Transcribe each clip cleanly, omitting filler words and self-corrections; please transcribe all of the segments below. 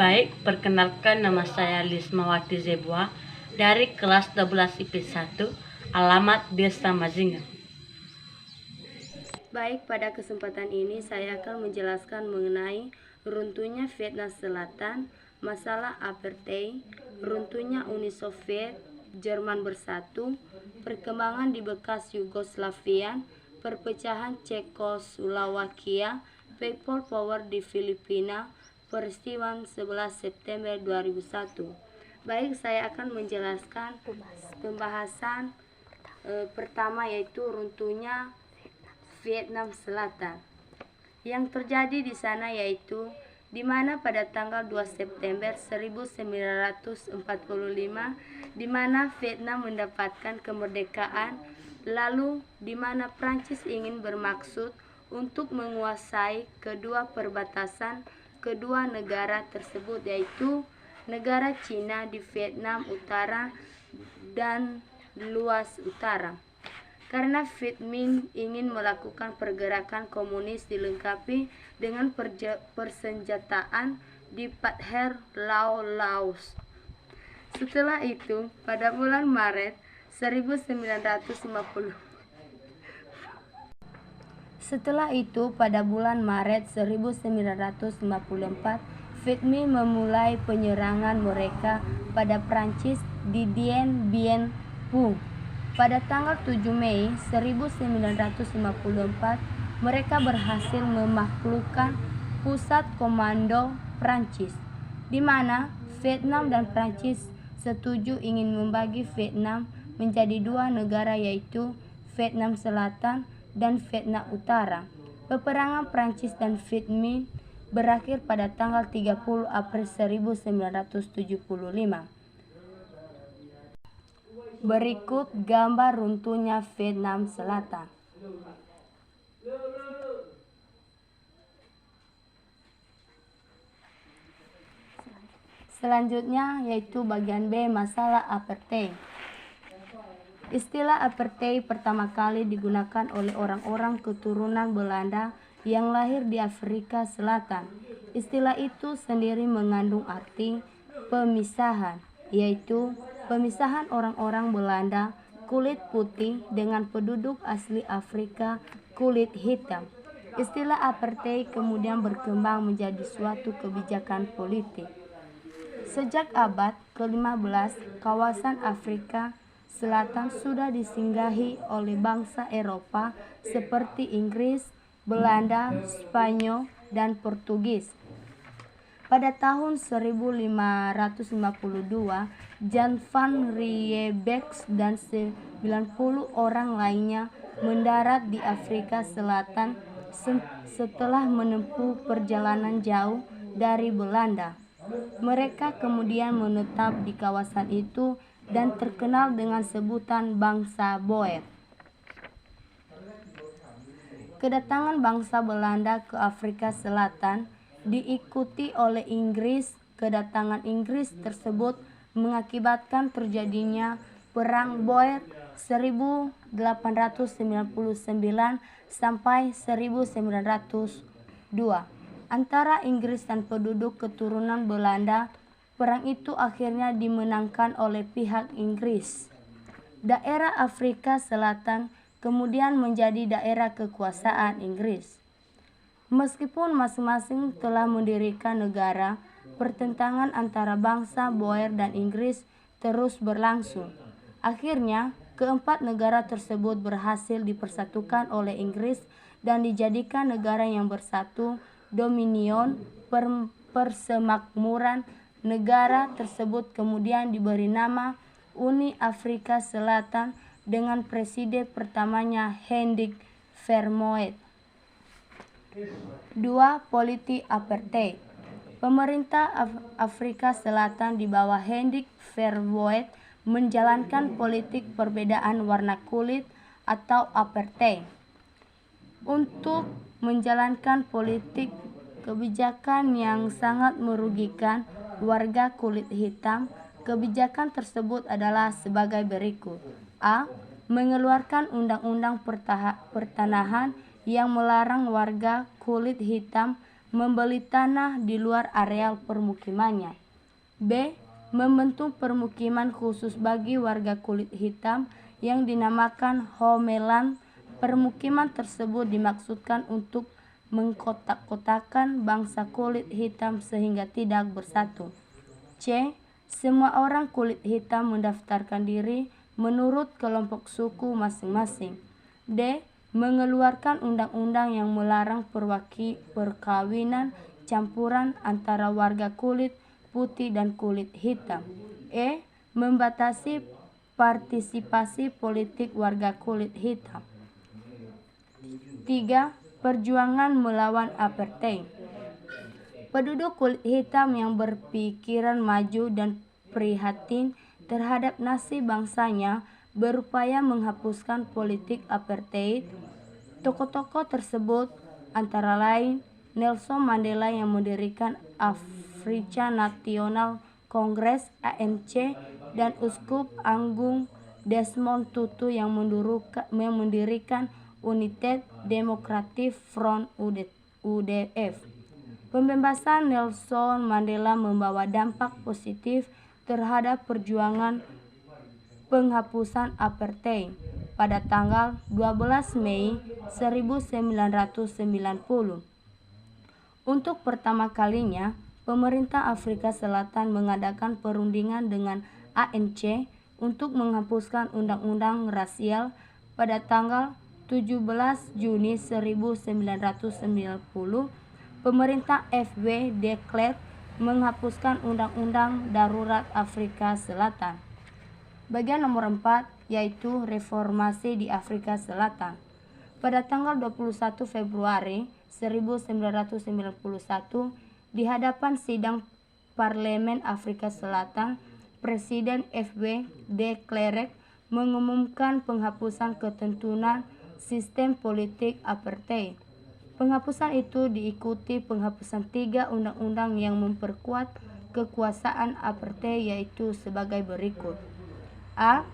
Baik, perkenalkan nama saya Lismawati Zebua dari kelas 12 IP1, alamat Desa Mazingan. Baik, pada kesempatan ini saya akan menjelaskan mengenai runtuhnya Vietnam Selatan, masalah apartheid, runtuhnya Uni Soviet, Jerman bersatu, perkembangan di bekas Yugoslavia, perpecahan Cekoslowakia, people power di Filipina, peristiwa 11 September 2001. Baik, saya akan menjelaskan pembahasan pertama, yaitu runtuhnya Vietnam Selatan. Yang terjadi di sana yaitu di mana pada tanggal 2 September 1945 di mana Vietnam mendapatkan kemerdekaan, lalu di mana Prancis ingin bermaksud untuk menguasai kedua perbatasan kedua negara tersebut, yaitu negara Cina di Vietnam Utara dan luas utara. Karena Viet Minh ingin melakukan pergerakan komunis dilengkapi dengan persenjataan di Pather, Laos. Setelah itu, pada bulan Maret 1954, Viet Minh memulai penyerangan mereka pada Prancis di Dien Bien Phu. Pada tanggal 7 Mei 1954, mereka berhasil menaklukkan pusat komando Prancis, di mana Vietnam dan Prancis setuju ingin membagi Vietnam menjadi dua negara, yaitu Vietnam Selatan dan Vietnam Utara. Peperangan Prancis dan Viet Minh berakhir pada tanggal 30 April 1975. Berikut gambar runtuhnya Vietnam Selatan. Selanjutnya yaitu bagian B, masalah apartheid. Istilah apartheid pertama kali digunakan oleh orang-orang keturunan Belanda yang lahir di Afrika Selatan. Istilah itu sendiri mengandung arti pemisahan, yaitu pemisahan orang-orang Belanda kulit putih dengan penduduk asli Afrika kulit hitam. Istilah apartheid kemudian berkembang menjadi suatu kebijakan politik. Sejak abad ke-15, kawasan Afrika Selatan sudah disinggahi oleh bangsa Eropa seperti Inggris, Belanda, Spanyol, dan Portugis. Pada tahun 1552, Jan van Riebeeck dan 90 orang lainnya mendarat di Afrika Selatan setelah menempuh perjalanan jauh dari Belanda. Mereka kemudian menetap di kawasan itu dan terkenal dengan sebutan bangsa Boer. Kedatangan bangsa Belanda ke Afrika Selatan diikuti oleh Inggris. Kedatangan Inggris tersebut mengakibatkan terjadinya Perang Boer 1899 sampai 1902 antara Inggris dan penduduk keturunan Belanda. Perang itu akhirnya dimenangkan oleh pihak Inggris. Daerah Afrika Selatan kemudian menjadi daerah kekuasaan Inggris. Meskipun masing-masing telah mendirikan negara, pertentangan antara bangsa Boer dan Inggris terus berlangsung. Akhirnya, keempat negara tersebut berhasil dipersatukan oleh Inggris dan dijadikan negara yang bersatu, Dominion Persemakmuran. Negara tersebut kemudian diberi nama Uni Afrika Selatan dengan presiden pertamanya Hendrik Vermooy. 2. Politik apartheid. Pemerintah Afrika Selatan di bawah Hendrik Vermooy menjalankan politik perbedaan warna kulit atau apartheid. Untuk menjalankan politik kebijakan yang sangat merugikan warga kulit hitam, kebijakan tersebut adalah sebagai berikut. A. Mengeluarkan undang-undang pertanahan yang melarang warga kulit hitam membeli tanah di luar areal permukimannya. B. Membentuk permukiman khusus bagi warga kulit hitam yang dinamakan homeland. Permukiman tersebut dimaksudkan untuk mengkotak-kotakan bangsa kulit hitam sehingga tidak bersatu. C. Semua orang kulit hitam mendaftarkan diri menurut kelompok suku masing-masing. D. Mengeluarkan undang-undang yang melarang perkawinan campuran antara warga kulit putih dan kulit hitam. E. Membatasi partisipasi politik warga kulit hitam. 3. Perjuangan melawan apartheid. Penduduk kulit hitam yang berpikiran maju dan prihatin terhadap nasib bangsanya berupaya menghapuskan politik apartheid. Tokoh-tokoh tersebut antara lain Nelson Mandela yang mendirikan African National Congress ANC dan Uskup Agung Desmond Tutu yang mendirikan United Democratic Front UDF. Pembebasan Nelson Mandela membawa dampak positif terhadap perjuangan penghapusan apartheid. Pada tanggal 12 Mei 1990, untuk pertama kalinya, pemerintah Afrika Selatan mengadakan perundingan dengan ANC untuk menghapuskan undang-undang rasial. Pada tanggal 17 Juni 1990, pemerintah FW de Klerk menghapuskan Undang-Undang Darurat Afrika Selatan. Bagian nomor 4 yaitu reformasi di Afrika Selatan. Pada tanggal 21 Februari 1991, di hadapan sidang Parlemen Afrika Selatan, Presiden FW de Klerk mengumumkan penghapusan ketentuan sistem politik apartheid. Penghapusan itu diikuti penghapusan 3 undang-undang yang memperkuat kekuasaan apartheid, yaitu sebagai berikut. A.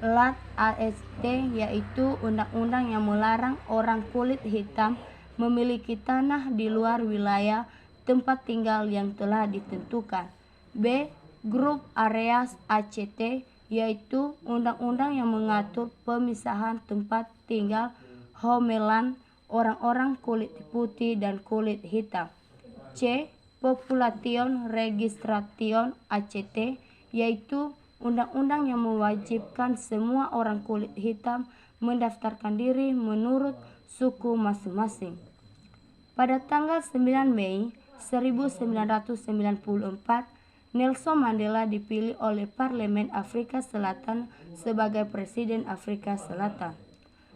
LAT AST, yaitu undang-undang yang melarang orang kulit hitam memiliki tanah di luar wilayah tempat tinggal yang telah ditentukan. B. Grup Areas ACT, yaitu undang-undang yang mengatur pemisahan tempat tinggal homeland orang-orang kulit putih dan kulit hitam. C. Population Registration ACT, yaitu undang-undang yang mewajibkan semua orang kulit hitam mendaftarkan diri menurut suku masing-masing. Pada tanggal 9 Mei 1994, Nelson Mandela dipilih oleh Parlemen Afrika Selatan sebagai Presiden Afrika Selatan.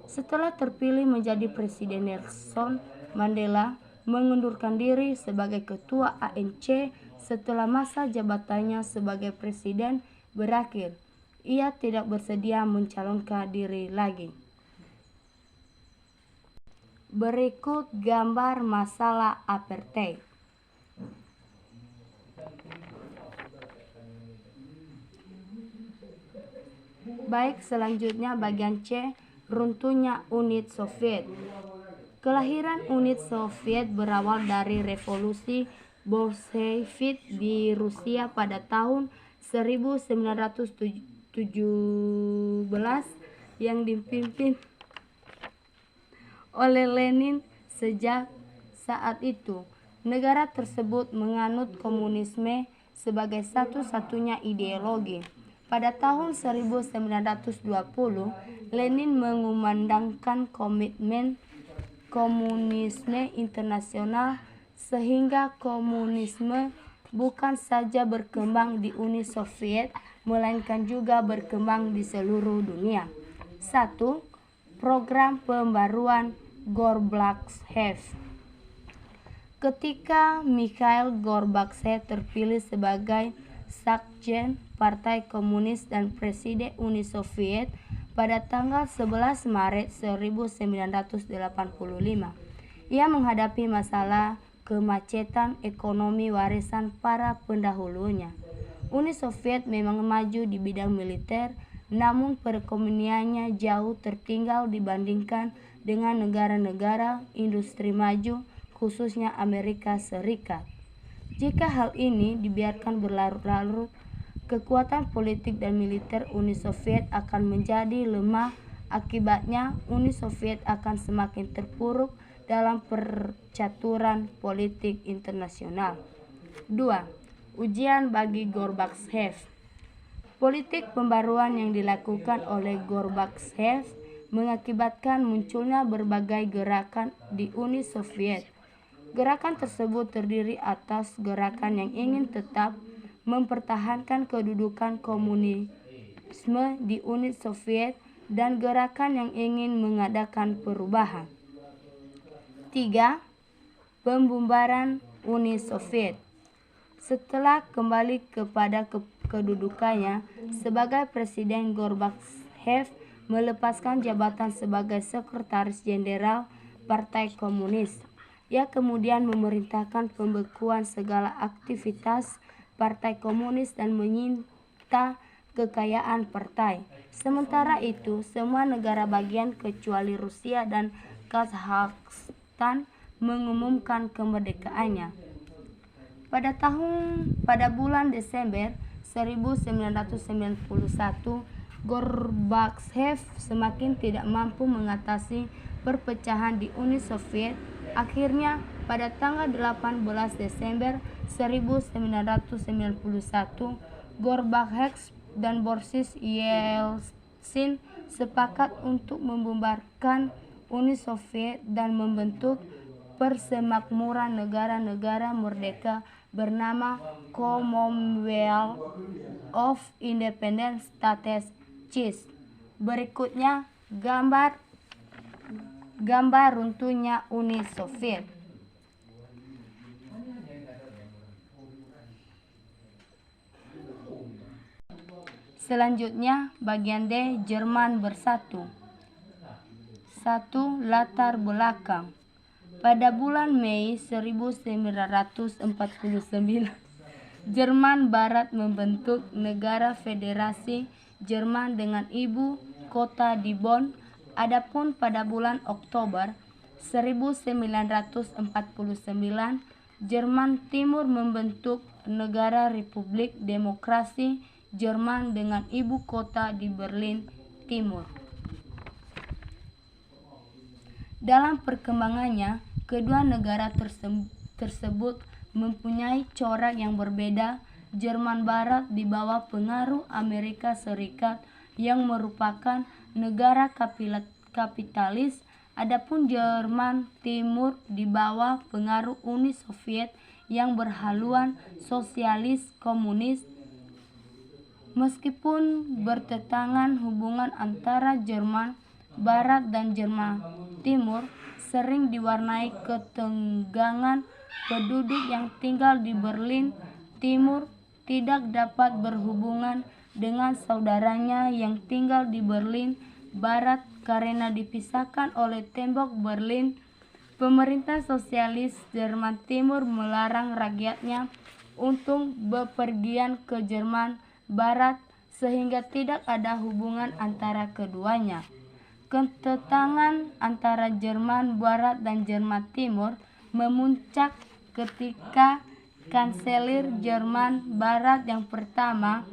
Setelah terpilih menjadi presiden, Nelson Mandela mengundurkan diri sebagai ketua ANC setelah masa jabatannya sebagai presiden berakhir. Ia tidak bersedia mencalonkan diri lagi. Berikut gambar masalah apartheid. Baik, selanjutnya bagian C, runtuhnya Uni Soviet. Kelahiran Uni Soviet berawal dari revolusi Bolshevik di Rusia pada tahun 1917 yang dipimpin oleh Lenin. Sejak saat itu, negara tersebut menganut komunisme sebagai satu-satunya ideologi. Pada tahun 1920, Lenin mengumandangkan komitmen komunisme internasional sehingga komunisme bukan saja berkembang di Uni Soviet, melainkan juga berkembang di seluruh dunia. 1. Program pembaruan Gorbachev. Ketika Mikhail Gorbachev terpilih sebagai Sekjen Partai Komunis dan Presiden Uni Soviet pada tanggal 11 Maret 1985, ia menghadapi masalah kemacetan ekonomi warisan para pendahulunya. Uni Soviet memang maju di bidang militer, namun perekonomiannya jauh tertinggal dibandingkan dengan negara-negara industri maju khususnya Amerika Serikat. Jika hal ini dibiarkan berlarut-larut, kekuatan politik dan militer Uni Soviet akan menjadi lemah. Akibatnya, Uni Soviet akan semakin terpuruk dalam percaturan politik internasional. 2. Ujian bagi Gorbachev. Politik pembaruan yang dilakukan oleh Gorbachev mengakibatkan munculnya berbagai gerakan di Uni Soviet. Gerakan tersebut terdiri atas gerakan yang ingin tetap mempertahankan kedudukan komunisme di Uni Soviet dan gerakan yang ingin mengadakan perubahan. 3. Pembubaran Uni Soviet. Setelah kembali kepada kedudukannya sebagai presiden, Gorbachev melepaskan jabatan sebagai sekretaris jenderal Partai Komunis. Ia kemudian memerintahkan pembekuan segala aktivitas Partai Komunis dan menyita kekayaan partai. Sementara itu, semua negara bagian kecuali Rusia dan Kazakhstan mengumumkan kemerdekaannya. Pada bulan Desember 1991, Gorbachev semakin tidak mampu mengatasi perpecahan di Uni Soviet. Akhirnya, pada tanggal 18 Desember 1991, Gorbachev dan Boris Yeltsin sepakat untuk membubarkan Uni Soviet dan membentuk Persemakmuran Negara-Negara Merdeka bernama Commonwealth of Independent States (CIS). Berikutnya gambar runtuhnya Uni Soviet. Selanjutnya, bagian D, Jerman bersatu. 1. Latar belakang. Pada bulan Mei 1949, Jerman Barat membentuk Negara Federasi Jerman dengan ibu kota di Bonn. Adapun pada bulan Oktober 1949, Jerman Timur membentuk Negara Republik Demokrasi Jerman dengan ibu kota di Berlin Timur. Dalam perkembangannya, kedua negara tersebut mempunyai corak yang berbeda. Jerman Barat di bawah pengaruh Amerika Serikat yang merupakan negara kapitalis, adapun Jerman Timur di bawah pengaruh Uni Soviet yang berhaluan sosialis komunis. Meskipun bertentangan, hubungan antara Jerman Barat dan Jerman Timur sering diwarnai ketegangan. Penduduk yang tinggal di Berlin Timur tidak dapat berhubungan dengan saudaranya yang tinggal di Berlin Barat karena dipisahkan oleh tembok Berlin. Pemerintah sosialis Jerman Timur melarang rakyatnya untuk bepergian ke Jerman Barat sehingga tidak ada hubungan antara keduanya. Ketegangan antara Jerman Barat dan Jerman Timur memuncak ketika Kanselir Jerman Barat yang pertama,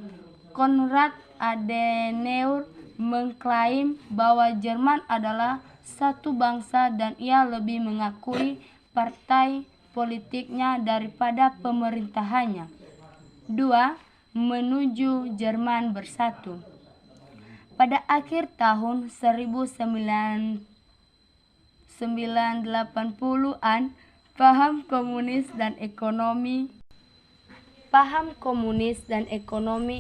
Konrad Adenauer, mengklaim bahwa Jerman adalah satu bangsa dan ia lebih mengakui partai politiknya daripada pemerintahannya. 2. Menuju Jerman bersatu. Pada akhir tahun 1980-an, paham komunis dan ekonomi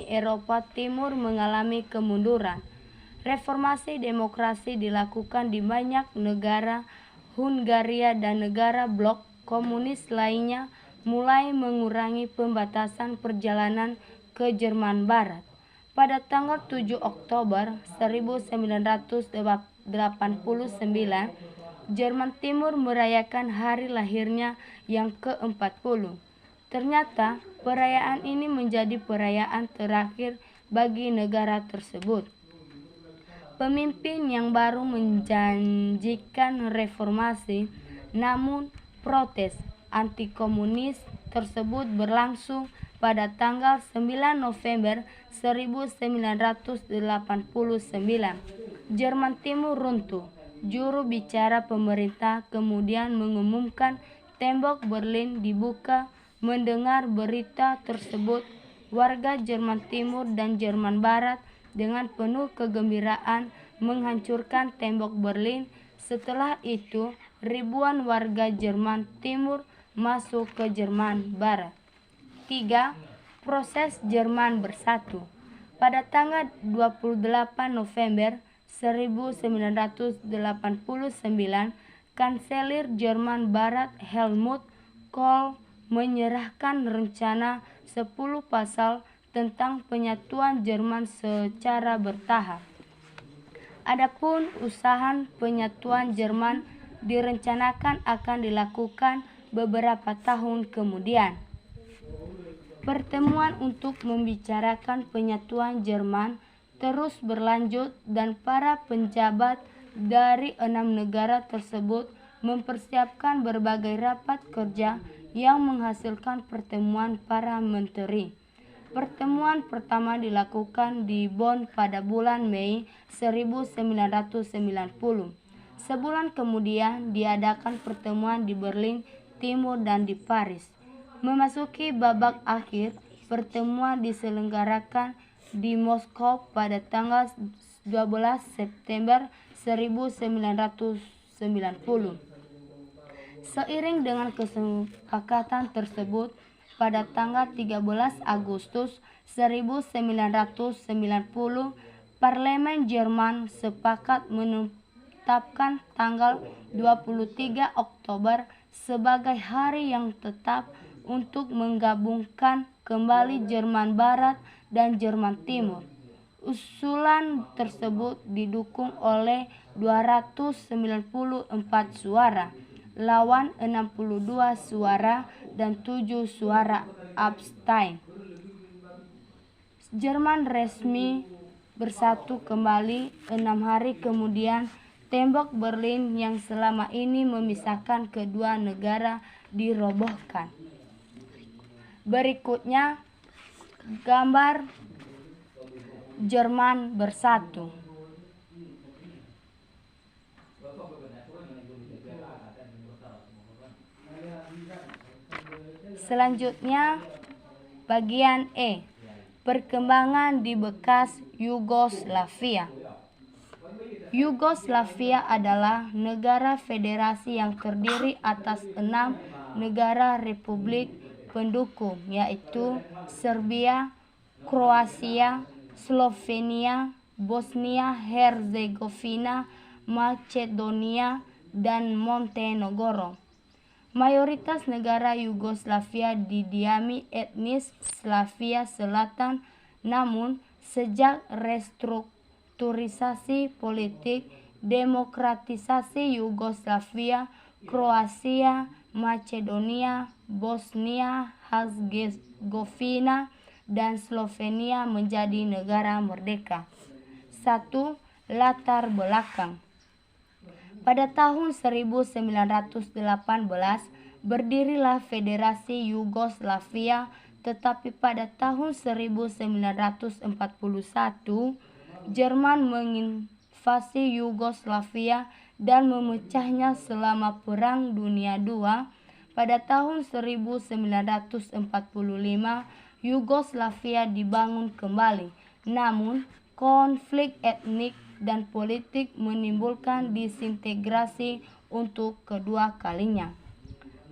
Eropa Timur mengalami kemunduran. Reformasi demokrasi dilakukan di banyak negara. Hungaria dan negara blok komunis lainnya mulai mengurangi pembatasan perjalanan ke Jerman Barat. Pada tanggal 7 Oktober 1989, Jerman Timur merayakan hari lahirnya yang ke-40. Ternyata, perayaan ini menjadi perayaan terakhir bagi negara tersebut. Pemimpin yang baru menjanjikan reformasi, namun protes antikomunis tersebut berlangsung pada tanggal 9 November 1989. Jerman Timur runtuh. Juru bicara pemerintah kemudian mengumumkan tembok Berlin dibuka. Mendengar berita tersebut, warga Jerman Timur dan Jerman Barat dengan penuh kegembiraan menghancurkan tembok Berlin. Setelah itu, ribuan warga Jerman Timur masuk ke Jerman Barat. 3. Proses Jerman bersatu. Pada tanggal 28 November 1989, Kanselir Jerman Barat Helmut Kohl menyerahkan rencana 10 pasal tentang penyatuan Jerman secara bertahap. Adapun usaha penyatuan Jerman direncanakan akan dilakukan beberapa tahun kemudian. Pertemuan untuk membicarakan penyatuan Jerman terus berlanjut dan para penjabat dari 6 negara tersebut mempersiapkan berbagai rapat kerja yang menghasilkan pertemuan para menteri. Pertemuan pertama dilakukan di Bonn pada bulan Mei 1990. Sebulan kemudian diadakan pertemuan di Berlin Timur dan di Paris. Memasuki babak akhir, pertemuan diselenggarakan di Moskow pada tanggal 12 September 1990. Seiring dengan kesepakatan tersebut, pada tanggal 13 Agustus 1990, Parlemen Jerman sepakat menetapkan tanggal 23 Oktober sebagai hari yang tetap untuk menggabungkan kembali Jerman Barat dan Jerman Timur. Usulan tersebut didukung oleh 294 suara, lawan 62 suara dan 7 suara abstain. Jerman resmi bersatu kembali 6 hari kemudian. Tembok Berlin yang selama ini memisahkan kedua negara dirobohkan. Berikutnya gambar Jerman bersatu. Selanjutnya bagian E, perkembangan di bekas Yugoslavia. Yugoslavia adalah negara federasi yang terdiri atas 6 negara republik pendukung, yaitu Serbia, Kroasia, Slovenia, Bosnia Herzegovina, Macedonia, dan Montenegro. Mayoritas negara Yugoslavia didiami etnis Slavia Selatan, namun sejak restrukturisasi politik, demokratisasi Yugoslavia, Kroasia, Macedonia, Bosnia Herzegovina, dan Slovenia menjadi negara merdeka. 1. Latar belakang. Pada tahun 1918 berdirilah Federasi Yugoslavia, tetapi pada tahun 1941 Jerman menginvasi Yugoslavia dan memecahnya selama Perang Dunia II. Pada tahun 1945 Yugoslavia dibangun kembali, namun konflik etnik dan politik menimbulkan disintegrasi untuk kedua kalinya.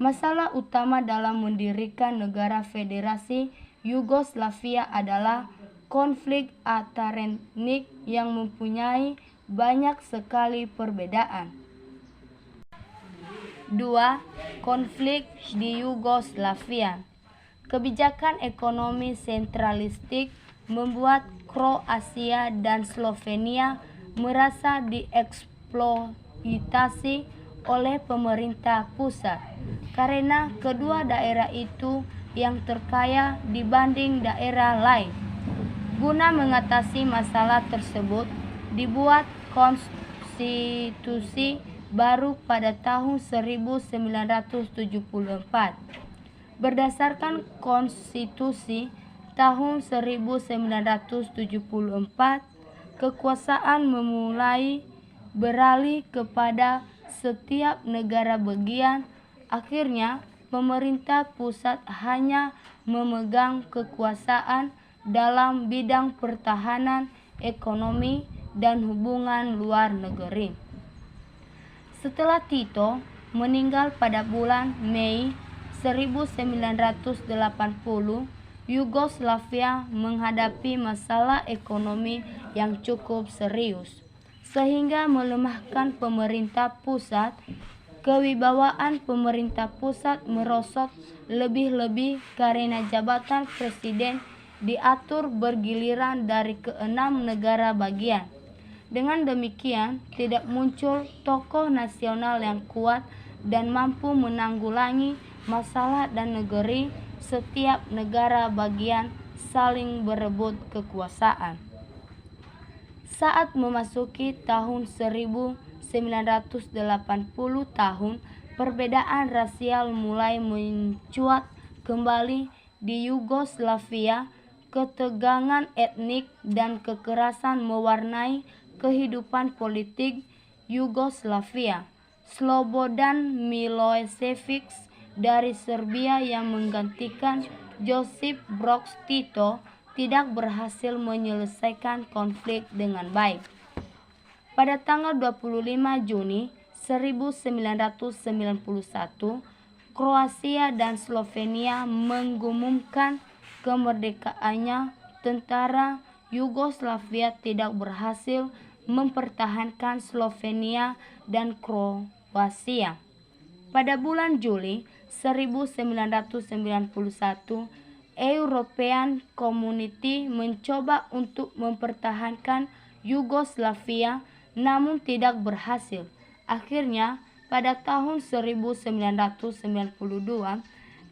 Masalah utama dalam mendirikan negara federasi Yugoslavia adalah konflik antaretnik yang mempunyai banyak sekali perbedaan. 2. Konflik di Yugoslavia. Kebijakan ekonomi sentralistik membuat Kroasia dan Slovenia merasa dieksploitasi oleh pemerintah pusat, karena kedua daerah itu yang terkaya dibanding daerah lain. Guna mengatasi masalah tersebut, dibuat konstitusi baru pada tahun 1974. Berdasarkan konstitusi tahun 1974, kekuasaan memulai beralih kepada setiap negara bagian. Akhirnya, pemerintah pusat hanya memegang kekuasaan dalam bidang pertahanan, ekonomi, dan hubungan luar negeri. Setelah Tito meninggal pada bulan Mei 1980, Yugoslavia menghadapi masalah ekonomi yang cukup serius, sehingga melemahkan pemerintah pusat. Kewibawaan pemerintah pusat merosot, lebih-lebih karena jabatan presiden diatur bergiliran dari ke-6 negara bagian. Dengan demikian, tidak muncul tokoh nasional yang kuat dan mampu menanggulangi masalah dan negeri. Setiap negara bagian saling berebut kekuasaan. Saat memasuki tahun 1980 perbedaan rasial mulai mencuat kembali di Yugoslavia. Ketegangan etnik dan kekerasan mewarnai kehidupan politik Yugoslavia. Slobodan Milošević dari Serbia yang menggantikan Josip Broz Tito tidak berhasil menyelesaikan konflik dengan baik. Pada tanggal 25 Juni 1991, Kroasia dan Slovenia mengumumkan kemerdekaannya. Tentara Yugoslavia tidak berhasil mempertahankan Slovenia dan Kroasia. Pada bulan Juli 1991, European Community mencoba untuk mempertahankan Yugoslavia, namun tidak berhasil. Akhirnya, pada tahun 1992,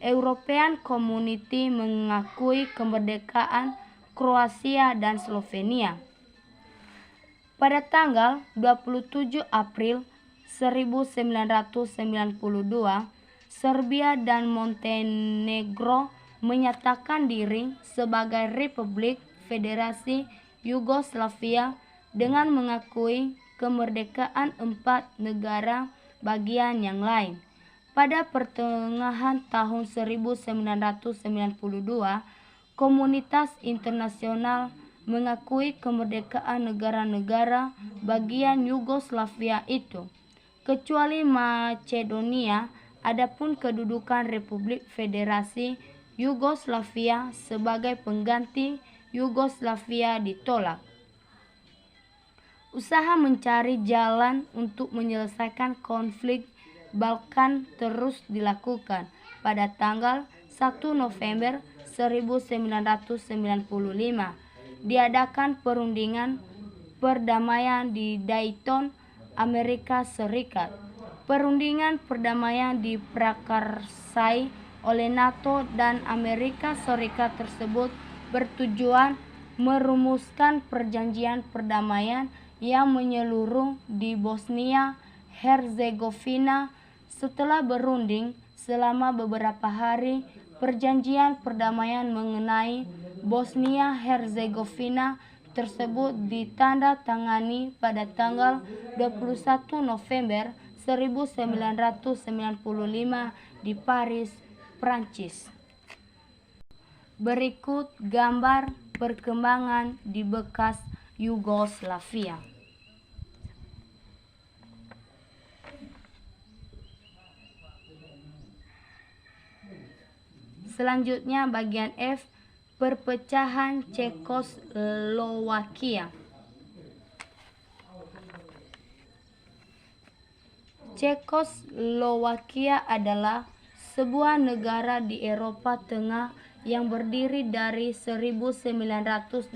European Community mengakui kemerdekaan Kroasia dan Slovenia. Pada tanggal 27 April 1992, Serbia dan Montenegro menyatakan diri sebagai Republik Federasi Yugoslavia dengan mengakui kemerdekaan 4 negara bagian yang lain. Pada pertengahan tahun 1992, komunitas internasional mengakui kemerdekaan negara-negara bagian Yugoslavia itu, kecuali Macedonia. Adapun kedudukan Republik Federasi Yugoslavia sebagai pengganti Yugoslavia ditolak. Usaha mencari jalan untuk menyelesaikan konflik Balkan terus dilakukan. Pada tanggal 1 November 1995, diadakan perundingan perdamaian di Dayton, Amerika Serikat. Perundingan perdamaian diprakarsai oleh NATO dan Amerika Serikat tersebut bertujuan merumuskan perjanjian perdamaian yang menyeluruh di Bosnia Herzegovina. Setelah berunding selama beberapa hari, perjanjian perdamaian mengenai Bosnia Herzegovina tersebut ditandatangani pada tanggal 21 November 1995 di Paris, Prancis. Berikut gambar perkembangan di bekas Yugoslavia. Selanjutnya bagian F, perpecahan Cekoslowakia. Cekoslowakia adalah sebuah negara di Eropa Tengah yang berdiri dari 1918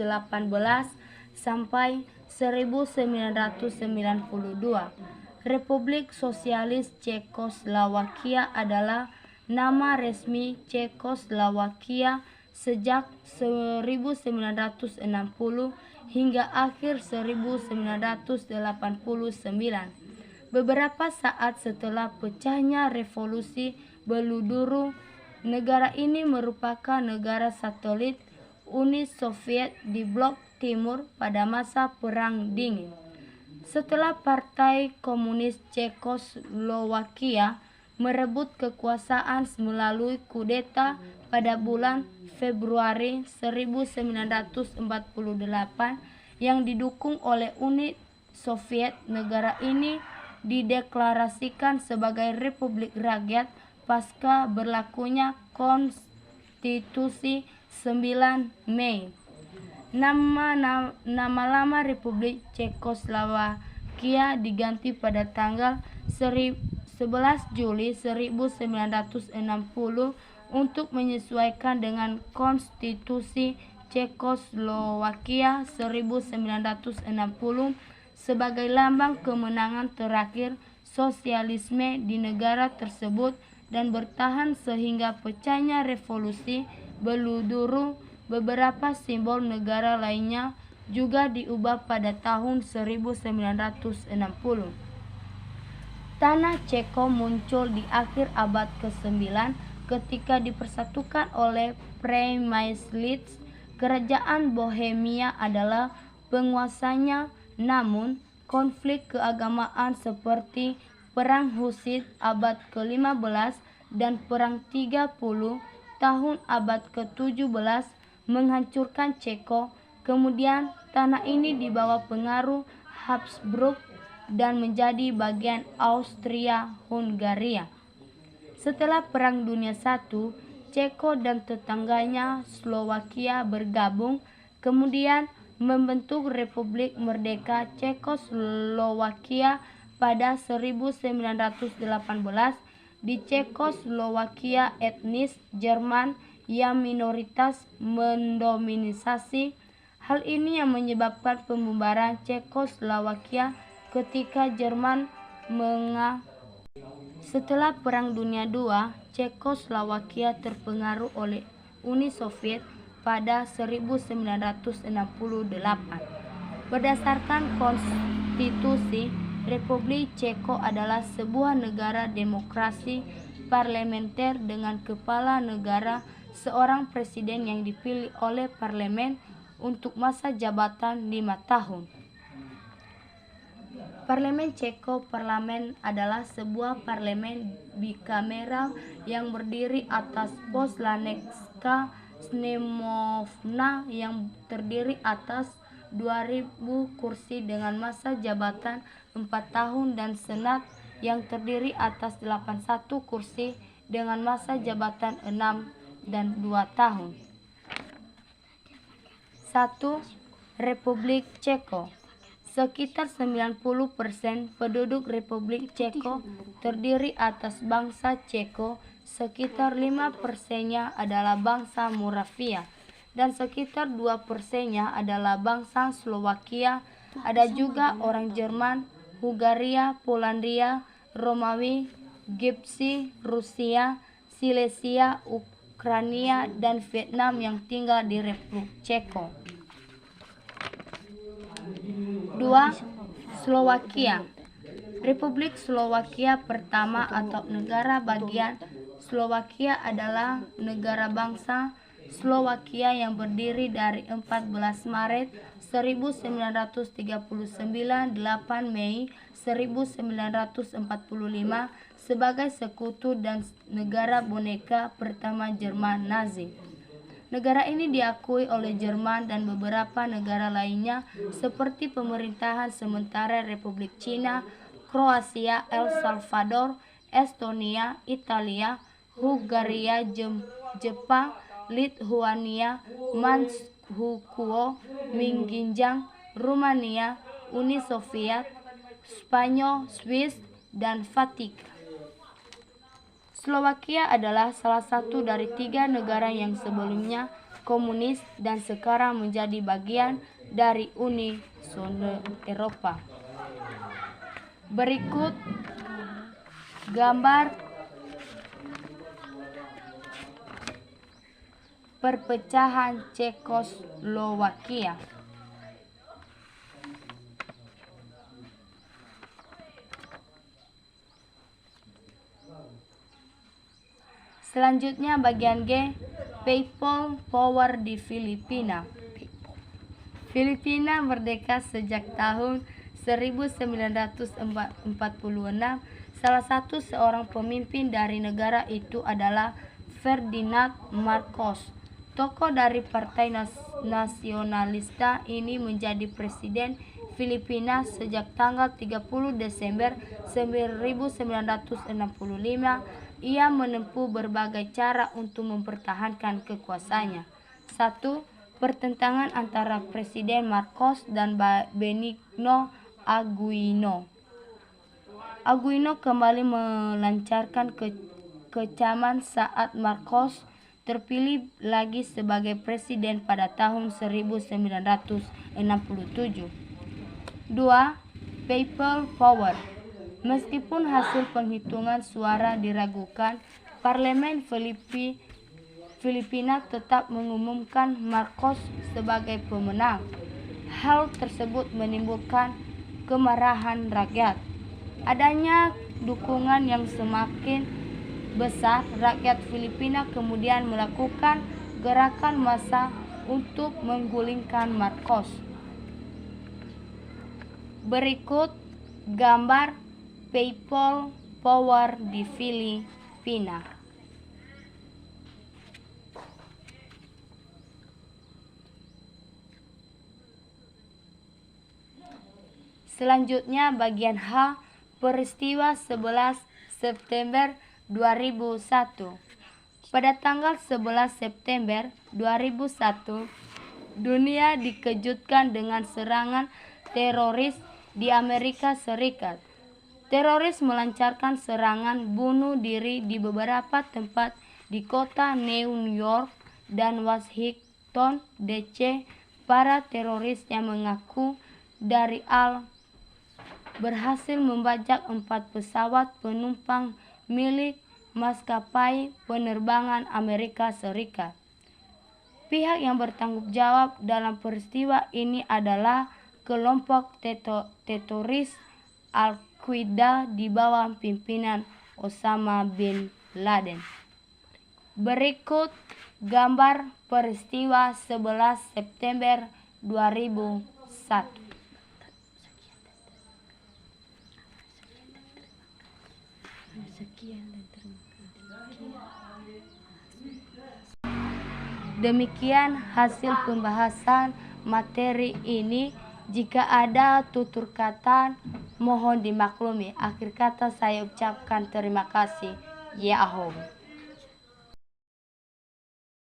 sampai 1992. Republik Sosialis Cekoslowakia adalah nama resmi Cekoslowakia sejak 1960 hingga akhir 1989. Beberapa saat setelah pecahnya revolusi Beluduru, negara ini merupakan negara satelit Uni Soviet di blok timur pada masa Perang Dingin. Setelah Partai Komunis Cekoslowakia merebut kekuasaan melalui kudeta pada bulan Februari 1948 yang didukung oleh Uni Soviet, negara ini dideklarasikan sebagai Republik Rakyat pasca berlakunya Konstitusi 9 Mei. Nama lama Republik Cekoslowakia diganti pada tanggal 11 Juli 1960 untuk menyesuaikan dengan Konstitusi Cekoslowakia 1960 sebagai lambang kemenangan terakhir sosialisme di negara tersebut dan bertahan sehingga pecahnya revolusi Beluduru. Beberapa simbol negara lainnya juga diubah pada tahun 1960. Tanah Ceko muncul di akhir abad ke-9 ketika dipersatukan oleh Przemysl. Kerajaan Bohemia adalah penguasanya, namun konflik keagamaan seperti Perang Husid abad ke-15 dan Perang 30 tahun abad ke-17 menghancurkan Ceko. Kemudian tanah ini dibawa pengaruh Habsburg dan menjadi bagian Austria-Hungaria. Setelah Perang Dunia I, Ceko dan tetangganya Slowakia bergabung, kemudian membentuk Republik Merdeka Cekoslowakia pada 1918. Di Cekoslowakia etnis Jerman yang minoritas mendominasi. Hal ini yang menyebabkan pembubaran Cekoslowakia ketika Jerman Setelah Perang Dunia II, Cekoslowakia terpengaruh oleh Uni Soviet pada 1968. Berdasarkan konstitusi, Republik Ceko adalah sebuah negara demokrasi parlementer dengan kepala negara seorang presiden yang dipilih oleh parlemen untuk masa jabatan 5 tahun. Parlemen Ceko Parlemen adalah sebuah parlemen bikameral yang berdiri atas Poslanecká snemovna yang terdiri atas 2.000 kursi dengan masa jabatan 4 tahun dan Senat yang terdiri atas 81 kursi dengan masa jabatan 6 dan 2 tahun. 1. Republik Ceko. Sekitar 90% penduduk Republik Ceko terdiri atas bangsa Ceko, sekitar 5%-nya adalah bangsa Moravia, dan sekitar 2%-nya adalah bangsa Slowakia. Ada juga orang Jerman, Hungaria, Polandia, Romawi, Gipsi, Rusia, Silesia, Ukraina, dan Vietnam yang tinggal di Republik Ceko. 2. Slowakia. Republik Slowakia pertama atau negara bagian Slowakia adalah negara bangsa Slowakia yang berdiri dari 14 Maret 1939 8 Mei 1945 sebagai sekutu dan negara boneka pertama Jerman Nazi. Negara ini diakui oleh Jerman dan beberapa negara lainnya seperti pemerintahan sementara Republik Cina, Kroasia, El Salvador, Estonia, Italia, Hungaria, Jepang, Lithuania, Manchukuo, Xinjiang, Rumania, Uni Soviet, Spanyol, Swiss, dan Vatikan. Slowakia adalah salah satu dari 3 negara yang sebelumnya komunis dan sekarang menjadi bagian dari Uni Eropa. Berikut gambar perpecahan Cekoslowakia. Selanjutnya bagian G, People Power di Filipina. Filipina merdeka sejak tahun 1946. Salah satu seorang pemimpin dari negara itu adalah Ferdinand Marcos. Tokoh dari Partai Nasionalista ini menjadi presiden Filipina sejak tanggal 30 Desember 1965. Ia menempuh berbagai cara untuk mempertahankan kekuasaannya. 1. Pertentangan antara Presiden Marcos dan Benigno Aquino. Aquino kembali melancarkan kecaman saat Marcos terpilih lagi sebagai presiden pada tahun 1967. 2. People Power. Meskipun hasil penghitungan suara diragukan, Parlemen Filipina tetap mengumumkan Marcos sebagai pemenang. Hal tersebut menimbulkan kemarahan rakyat. Adanya dukungan yang semakin besar, rakyat Filipina kemudian melakukan gerakan massa untuk menggulingkan Marcos. Berikut gambar People Power di Filipina. Selanjutnya bagian H, peristiwa 11 September 2001. Pada tanggal 11 September 2001, dunia dikejutkan dengan serangan teroris di Amerika Serikat. Teroris melancarkan serangan bunuh diri di beberapa tempat di kota New York dan Washington DC. Para teroris yang mengaku dari berhasil membajak 4 pesawat penumpang milik maskapai penerbangan Amerika Serikat. Pihak yang bertanggung jawab dalam peristiwa ini adalah kelompok teroris Al-Qaeda di bawah pimpinan Osama bin Laden. Berikut gambar peristiwa 11 September 2001. Demikian hasil pembahasan materi ini. Jika ada tutur kata, mohon dimaklumi. Akhir kata saya ucapkan terima kasih. Yahoo.